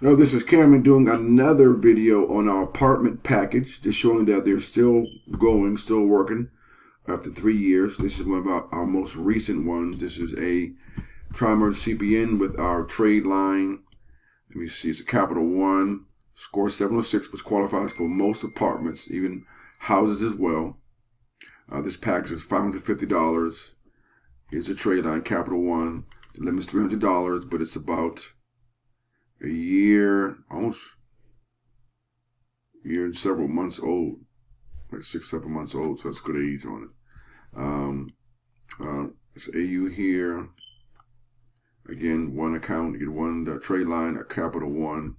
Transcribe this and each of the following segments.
Hello, this is Cameron doing another video on our apartment package, just showing that they're still going, still working after 3 years. This is one of our most recent ones. This is a tri-merge CPN with our trade line. Let me see, it's a capital 1, score 706, which qualifies for most apartments, even houses as well. This package is $550. Here's a trade line, capital 1. The limit's $300, but it's about a year, almost a year and several months old, like 6-7 months old, so that's good age on it. It's AU here. Again, one account, you get one trade line, a capital 1,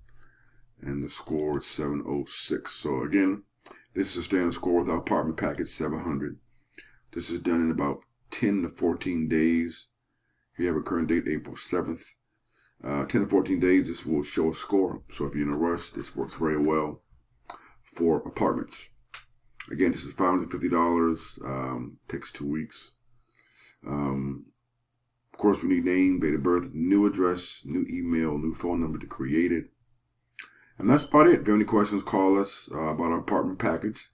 and the score is 706. So again, this is a standard score with our apartment package, 700. This is done in about 10 to 14 days. Here you have a current date, April 7th. 10 to 14 days, this will show a score. So if you're in a rush, this works very well for apartments. Again, this is $550. Takes 2 weeks. Of course, we need name, date of birth, new address, new email, new phone number to create it. And that's about it. If you have any questions, call us about our apartment package.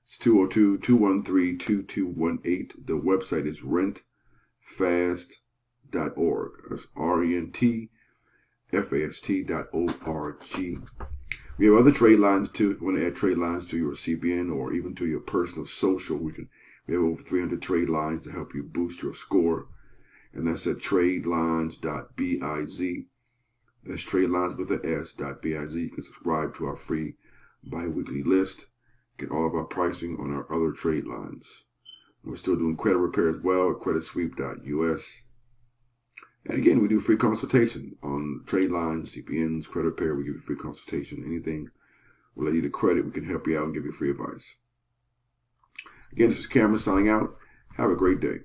It's 202-213-2218. The website is rentfast.org. That's rentfast.org. We have other trade lines too. If you want to add trade lines to your CPN or even to your personal social, we have over 300 trade lines to help you boost your score. And that's at tradelines.biz. That's tradelines with an S.biz. You can subscribe to our free bi-weekly list. Get all of our pricing on our other trade lines. We're still doing credit repair as well at creditsweep.us. And again, we do free consultation on trade lines, CPNs, credit repair. We give you free consultation. Anything related to credit, we can help you out and give you free advice. Again, this is Cameron signing out. Have a great day.